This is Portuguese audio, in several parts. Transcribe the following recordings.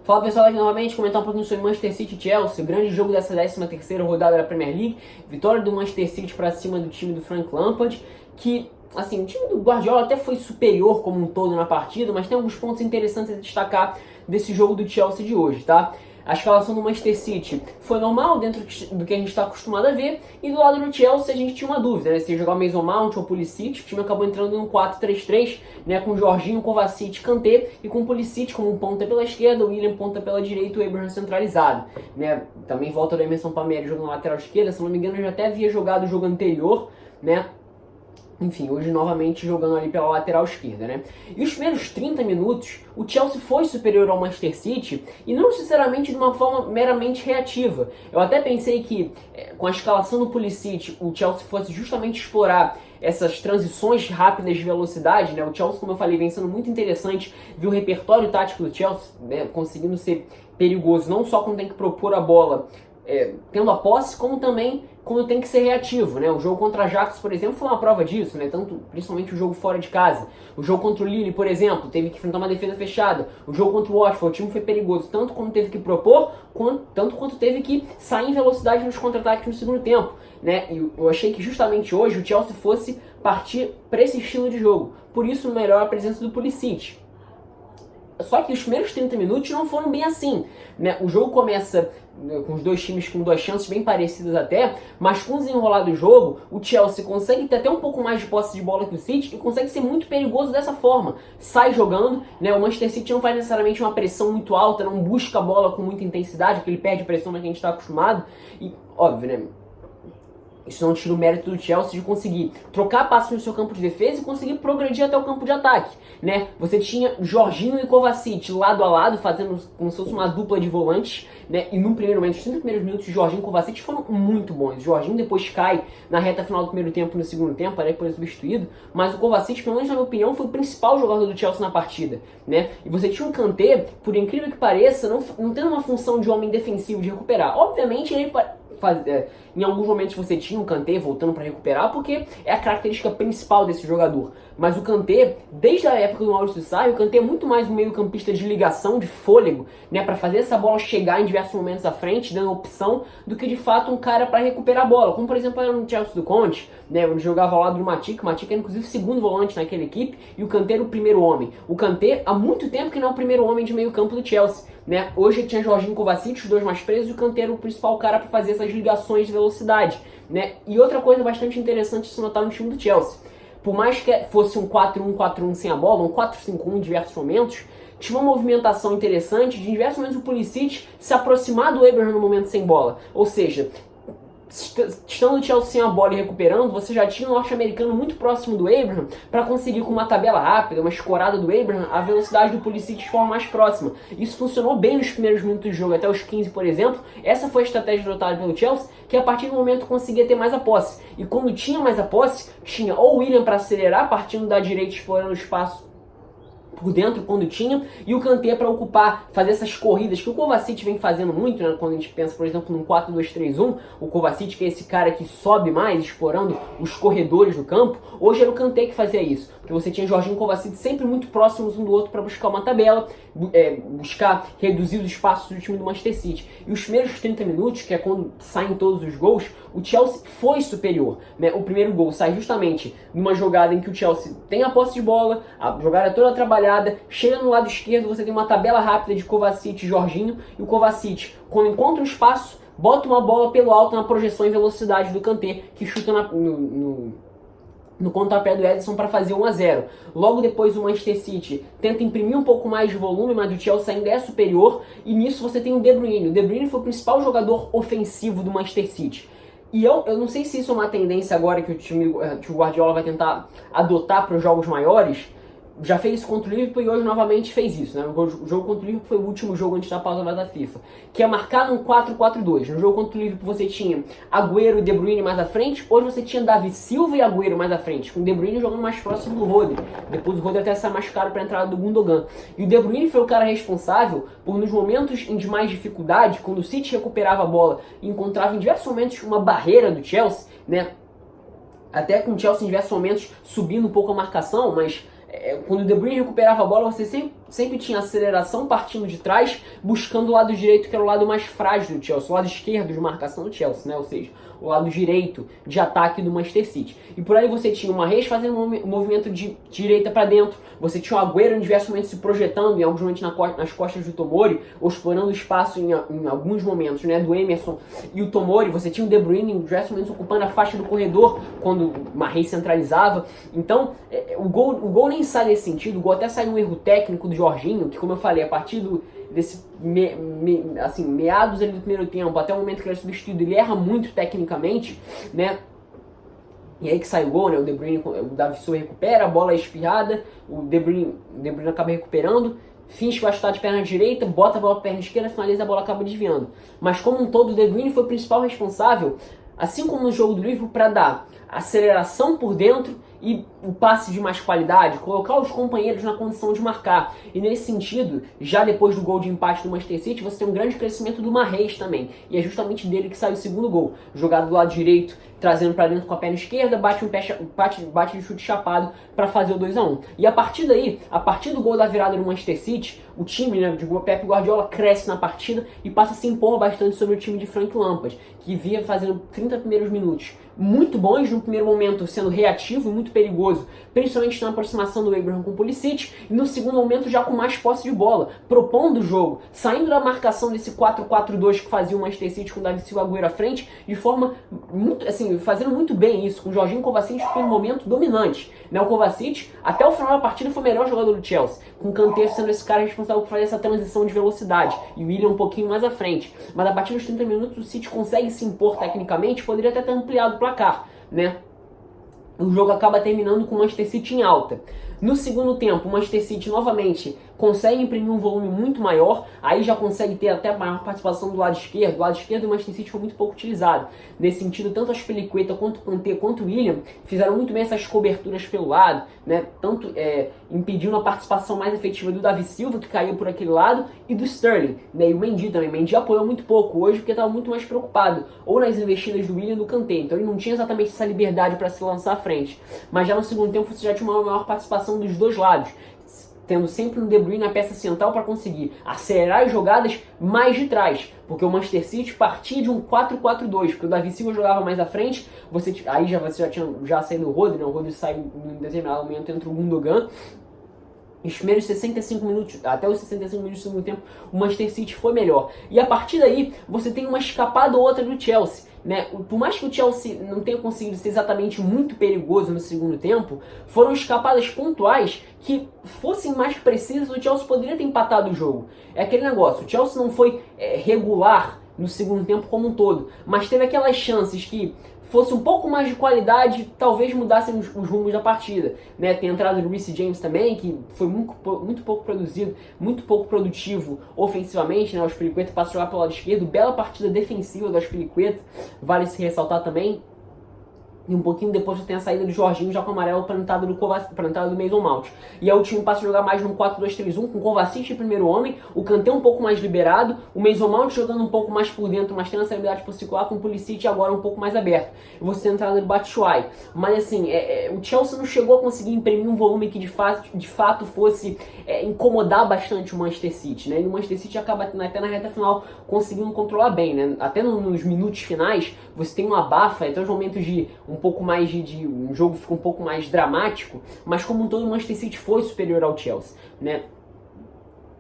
Fala pessoal, aqui novamente, comentar um pouquinho sobre Manchester City e Chelsea, o grande jogo dessa 13ª rodada da Premier League, vitória do Manchester City para cima do time do Frank Lampard, que, assim, o time do Guardiola até foi superior como um todo na partida, mas tem alguns pontos interessantes a destacar desse jogo do Chelsea de hoje, tá? A escalação do Manchester City foi normal, dentro do que a gente está acostumado a ver, e do lado do Chelsea a gente tinha uma dúvida, né? Se ia jogar o Mason Mount ou o Pulisic. O time acabou entrando no 4-3-3, né? Com Jorginho, Kovacic, Kanté, e com o Pulisic como um ponta pela esquerda, o William ponta pela direita e o Abraham centralizado, né? Também volta do Emerson Palmieri jogando na lateral esquerda, se não me engano eu já até havia jogado o jogo anterior, né? Enfim, hoje novamente jogando ali pela lateral esquerda, né? E os primeiros 30 minutos, o Chelsea foi superior ao Manchester City, e não sinceramente de uma forma meramente reativa. Eu até pensei que, com a escalação do Pulisic, o Chelsea fosse justamente explorar essas transições rápidas de velocidade, né? O Chelsea, como eu falei, vem sendo muito interessante ver o repertório tático do Chelsea, né? Conseguindo ser perigoso, não só quando tem que propor a bola, tendo a posse, como também quando tem que ser reativo, né? O jogo contra a Ajax, por exemplo, foi uma prova disso, né? Tanto, principalmente o jogo fora de casa. O jogo contra o Lille, por exemplo, teve que enfrentar uma defesa fechada. O jogo contra o Watford, o time foi perigoso, tanto quando teve que propor, tanto quanto teve que sair em velocidade nos contra-ataques no segundo tempo, né? E eu achei que justamente hoje o Chelsea fosse partir para esse estilo de jogo. Por isso, melhor a presença do Pulisic. Só que os primeiros 30 minutos não foram bem assim, né? O jogo começa com os dois times com duas chances bem parecidas até, mas com o desenrolar do jogo, o Chelsea consegue ter até um pouco mais de posse de bola que o City e consegue ser muito perigoso dessa forma. Sai jogando, né? O Manchester City não faz necessariamente uma pressão muito alta, não busca a bola com muita intensidade, porque ele perde pressão na que a gente está acostumado. E, óbvio, né? Isso não tira o mérito do Chelsea de conseguir trocar passos no seu campo de defesa e conseguir progredir até o campo de ataque, né? Você tinha Jorginho e Kovacic lado a lado, fazendo como se fosse uma dupla de volantes, né? E no primeiro momento, os 30 primeiros minutos, Jorginho e Kovacic foram muito bons. O Jorginho depois cai na reta final do primeiro tempo e no segundo tempo, aí depois substituído, mas o Kovacic, pelo menos na minha opinião, foi o principal jogador do Chelsea na partida, né? E você tinha um Kanté, por incrível que pareça, não tendo uma função de homem defensivo, de recuperar. Obviamente, ele em alguns momentos você tinha o Kanté voltando para recuperar, porque é a característica principal desse jogador. Mas o Kanté, desde a época do Maurício Sarri, o Kanté é muito mais um meio-campista de ligação, de fôlego, né, para fazer essa bola chegar em diversos momentos à frente, dando opção, do que de fato um cara para recuperar a bola. Como por exemplo era no Chelsea do Conte, né, onde jogava ao lado do Matic. O Matic era inclusive o segundo volante naquela equipe e o Kanté era o primeiro homem. O Kanté há muito tempo que não é o primeiro homem de meio-campo do Chelsea, né? Hoje tinha Jorginho e Kovacic, os dois mais presos, e o Kanté era o principal cara para fazer essas ligações de velocidade, né? E outra coisa bastante interessante de se notar no time do Chelsea, por mais que fosse um 4-1-4-1 sem a bola, um 4-5-1 em diversos momentos, tinha uma movimentação interessante de, em diversos momentos, o Pulisic se aproximar do Abraham no momento sem bola. Ou seja, estando o Chelsea sem a bola e recuperando, você já tinha um norte-americano muito próximo do Abraham para conseguir, com uma tabela rápida, uma escorada do Abraham, a velocidade do Pulisic de forma mais próxima. Isso funcionou bem nos primeiros minutos de jogo, até os 15, por exemplo. Essa foi a estratégia adotada pelo Chelsea, que a partir do momento conseguia ter mais a posse. E quando tinha mais a posse, tinha ou o William para acelerar, partindo da direita, explorando o espaço por dentro quando tinha, e o Kanté para ocupar, fazer essas corridas que o Kovacic vem fazendo muito, né? Quando a gente pensa, por exemplo, num 4-2-3-1, o Kovacic, que é esse cara que sobe mais, explorando os corredores do campo. Hoje era o Kanté que fazia isso, porque você tinha Jorginho e Kovacic sempre muito próximos um do outro para buscar uma tabela, buscar reduzir os espaços do time do Manchester City. E os primeiros 30 minutos, que é quando saem todos os gols, o Chelsea foi superior, né? O primeiro gol sai justamente numa jogada em que o Chelsea tem a posse de bola, a jogada toda trabalhada, chega no lado esquerdo, você tem uma tabela rápida de Kovacic e Jorginho, e o Kovacic, quando encontra um espaço, bota uma bola pelo alto na projeção e velocidade do Kanté, que chuta no contrapé do Ederson para fazer 1-0. Logo depois o Manchester City tenta imprimir um pouco mais de volume, mas o Chelsea ainda é superior, e nisso você tem o De Bruyne. O De Bruyne foi o principal jogador ofensivo do Manchester City. E eu não sei se isso é uma tendência agora que o Guardiola vai tentar adotar para os jogos maiores. Já fez isso contra o Liverpool e hoje novamente fez isso, né? O jogo contra o Liverpool foi o último jogo antes da pausa da FIFA, que é marcar num 4-4-2. No jogo contra o Liverpool você tinha Agüero e De Bruyne mais à frente, hoje você tinha Davi Silva e Agüero mais à frente, com o De Bruyne jogando mais próximo do Rodri. Depois o Rodri até saiu machucado para a entrada do Gundogan. E o De Bruyne foi o cara responsável por, nos momentos de mais dificuldade, quando o City recuperava a bola e encontrava em diversos momentos uma barreira do Chelsea, né? Até com o Chelsea em diversos momentos subindo um pouco a marcação, mas quando o De Bruyne recuperava a bola, você sempre sempre tinha aceleração partindo de trás, buscando o lado direito, que era o lado mais frágil do Chelsea, o lado esquerdo de marcação do Chelsea, né? Ou seja, o lado direito de ataque do Manchester City. E por aí você tinha o Mahrez fazendo um movimento de direita para dentro, você tinha o Agüero em diversos momentos se projetando, em alguns momentos nas costas do Tomori, ou explorando o espaço em alguns momentos, né, do Emerson e o Tomori. Você tinha o De Bruyne em diversos momentos ocupando a faixa do corredor, quando o Mahrez centralizava. Então, o gol nem sai desse sentido, o gol até sai um erro técnico do Jorginho, que, como eu falei, a partir desse meados ali do primeiro tempo até o momento que ele é substituído, ele erra muito tecnicamente, né? E aí que sai o gol, né? O De Bruyne, o Davi Silva recupera, a bola é espirrada, o De Bruyne acaba recuperando, finge que vai chutar de perna direita, bota a bola para perna esquerda, finaliza, a bola acaba desviando. Mas como um todo, o De Bruyne foi o principal responsável, assim como no jogo do Liverpool, para dar aceleração por dentro e o passe de mais qualidade, colocar os companheiros na condição de marcar. E nesse sentido, já depois do gol de empate do Manchester City, você tem um grande crescimento do Mahrez também. E é justamente dele que sai o segundo gol. Jogado do lado direito, trazendo para dentro com a perna esquerda, bate de chute chapado para fazer o 2-1. E a partir daí, a partir do gol da virada do Manchester City, o time, né, de Pep Guardiola cresce na partida e passa a se impor bastante sobre o time de Frank Lampard, que via fazendo 30 primeiros minutos muito bons, no primeiro momento sendo reativo e muito perigoso, principalmente na aproximação do Abraham com o Pulisic, e no segundo momento já com mais posse de bola, propondo o jogo, saindo da marcação desse 4-4-2 que fazia o Manchester City com o Davi Silva e Agüero à frente, de forma muito, assim, fazendo muito bem isso, com o Jorginho Kovacic em um momento dominante, né? O Kovacic, até o final da partida, foi o melhor jogador do Chelsea, com o Kanté sendo esse cara responsável por fazer essa transição de velocidade, e o Willian um pouquinho mais à frente. Mas a partir dos 30 minutos o City consegue se impor tecnicamente, poderia até ter ampliado o placar, né? O jogo acaba terminando com o Manchester City em alta. No segundo tempo, o Manchester City novamente consegue imprimir um volume muito maior, aí já consegue ter até maior participação do lado esquerdo. O lado esquerdo do Manchester City foi muito pouco utilizado. Nesse sentido, tanto a Aspilicueta quanto o Kanté quanto o Willian fizeram muito bem essas coberturas pelo lado, né? Tanto impedindo a participação mais efetiva do Davi Silva, que caiu por aquele lado, e do Sterling, né? E o Mendy também. Mendy apoiou muito pouco hoje porque estava muito mais preocupado, ou nas investidas do Willian e do Kanté. Então ele não tinha exatamente essa liberdade para se lançar à frente. Mas já no segundo tempo você já tinha uma maior participação dos dois lados, tendo sempre um De Bruyne na peça central para conseguir acelerar as jogadas mais de trás, porque o Manchester City partia de um 4-4-2, porque o Davi Silva jogava mais à frente, você já tinha saído o Rodri, né? O Rodri saiu em determinado momento entre o Gundogan. Os primeiros 65 minutos, até os 65 minutos do segundo tempo, o Manchester City foi melhor. E a partir daí, você tem uma escapada ou outra do Chelsea, né? Por mais que o Chelsea não tenha conseguido ser exatamente muito perigoso no segundo tempo, foram escapadas pontuais que, fossem mais precisas, o Chelsea poderia ter empatado o jogo. É aquele negócio, o Chelsea não foi regular no segundo tempo como um todo, mas teve aquelas chances que fosse um pouco mais de qualidade, talvez mudassem os rumos da partida, né? Tem a entrada do Reece James também, que foi muito pouco produzido, muito pouco produtivo ofensivamente, né? O Aspilicueta passa a jogar pelo lado esquerdo, bela partida defensiva do Aspilicueta, vale se ressaltar também. E um pouquinho depois você tem a saída do Jorginho já com o amarelo para a entrada do Mason Mount. E aí o time passa a jogar mais num 4-2-3-1, com o Kovacic de primeiro homem, o Kanté um pouco mais liberado, o Mason Mount jogando um pouco mais por dentro, mas tendo essa habilidade por circular, com o Pulisic agora um pouco mais aberto. E você tem a entrada do Batshuayi. Mas assim, o Chelsea não chegou a conseguir imprimir um volume que de fato fosse incomodar bastante o Manchester City, né? E o Manchester City acaba até na reta final conseguindo controlar bem, né? Até nos minutos finais, você tem uma abafa, até os momentos de um pouco mais um jogo fica um pouco mais dramático, mas como um todo o Manchester City foi superior ao Chelsea, né?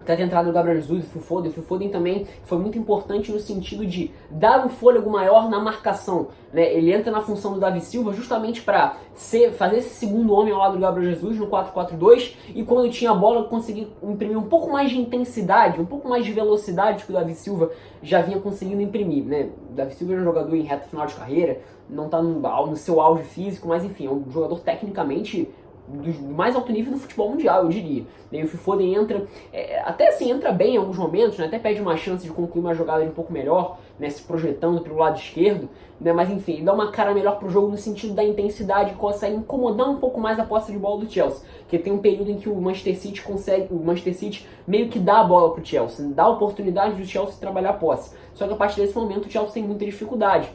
Até a entrada do Gabriel Jesus e o Phil Foden também foi muito importante no sentido de dar um fôlego maior na marcação, né? Ele entra na função do Davi Silva justamente para fazer esse segundo homem ao lado do Gabriel Jesus no 4-4-2, e quando tinha a bola conseguir imprimir um pouco mais de intensidade, um pouco mais de velocidade que o Davi Silva já vinha conseguindo imprimir, né? O Davi Silva é um jogador em reta final de carreira, não está no seu auge físico, mas enfim, é um jogador tecnicamente do mais alto nível do futebol mundial, eu diria. E o Phil Foden entra, até assim, entra bem em alguns momentos, né? Até pede uma chance de concluir uma jogada um pouco melhor, né? Se projetando pelo lado esquerdo, né? Mas enfim, dá uma cara melhor pro jogo no sentido da intensidade, que consegue incomodar um pouco mais a posse de bola do Chelsea, porque tem um período em que o Manchester City meio que dá a bola pro Chelsea, dá a oportunidade do Chelsea trabalhar a posse. Só que a partir desse momento o Chelsea tem muita dificuldade.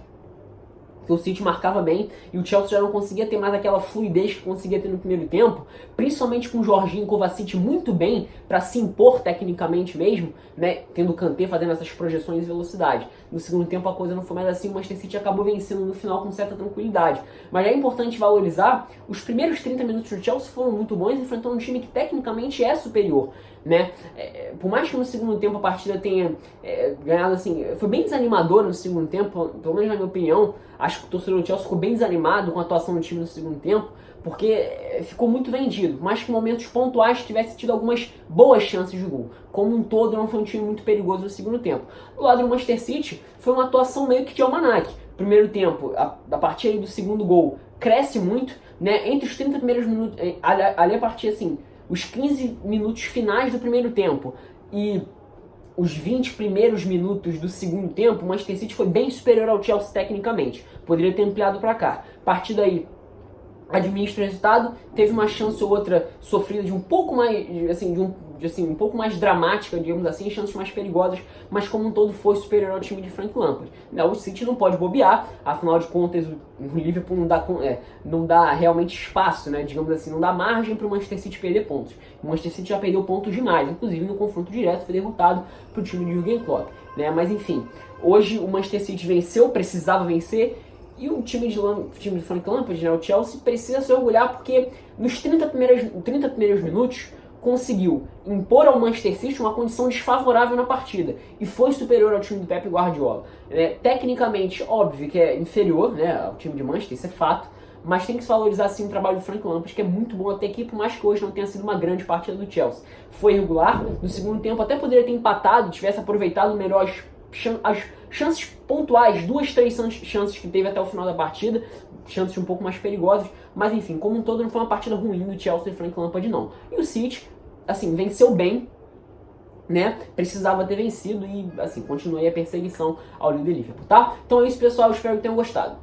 que o City marcava bem e o Chelsea já não conseguia ter mais aquela fluidez que conseguia ter no primeiro tempo, principalmente com o Jorginho e Kovacic muito bem para se impor tecnicamente mesmo, né, tendo o Kanté fazendo essas projeções de velocidade. No segundo tempo a coisa não foi mais assim, o Manchester City acabou vencendo no final com certa tranquilidade. Mas é importante valorizar, os primeiros 30 minutos do Chelsea foram muito bons, enfrentando um time que tecnicamente é superior, né? Por mais que no segundo tempo a partida tenha ganhado assim, foi bem desanimador no segundo tempo, pelo menos na minha opinião. Acho que o torcedor do Chelsea ficou bem desanimado com a atuação do time no segundo tempo, porque ficou muito vendido. Por mais que em momentos pontuais tivesse tido algumas boas chances de gol. Como um todo, não foi um time muito perigoso no segundo tempo. Do lado do Manchester City, foi uma atuação meio que de almanaque. Primeiro tempo, a partir aí do segundo gol, cresce muito, né? Entre os 30 primeiros minutos, ali a partir assim, os 15 minutos finais do primeiro tempo e os 20 primeiros minutos do segundo tempo, o Manchester City foi bem superior ao Chelsea tecnicamente. Poderia ter ampliado para cá. A partir daí, administra o resultado, teve uma chance ou outra sofrida de um pouco mais, assim, um pouco mais dramática, digamos assim, chances mais perigosas, mas como um todo foi superior ao time de Frank Lampard. O City não pode bobear, afinal de contas o Liverpool não dá realmente espaço, né, digamos assim, não dá margem para o Manchester City perder pontos. O Manchester City já perdeu pontos demais, inclusive no confronto direto foi derrotado para o time de Jürgen Klopp, né, mas enfim, hoje o Manchester City venceu, precisava vencer. E o time de Frank Lampard, né, o Chelsea, precisa se orgulhar porque nos 30 primeiros minutos conseguiu impor ao Manchester City uma condição desfavorável na partida e foi superior ao time do Pep Guardiola. Tecnicamente, óbvio que é inferior, né, ao time de Manchester, isso é fato, mas tem que se valorizar sim o trabalho do Frank Lampard, que é muito bom até aqui, por mais que hoje não tenha sido uma grande partida do Chelsea. Foi regular, no segundo tempo até poderia ter empatado, tivesse aproveitado melhor as chances pontuais, 2, 3 chances que teve até o final da partida, chances um pouco mais perigosas, mas enfim, como um todo não foi uma partida ruim do Chelsea e Frank Lampard não. E o City, assim, venceu bem, né, precisava ter vencido e assim, continua aí a perseguição ao líder Liverpool, tá? Então é isso, pessoal, espero que tenham gostado.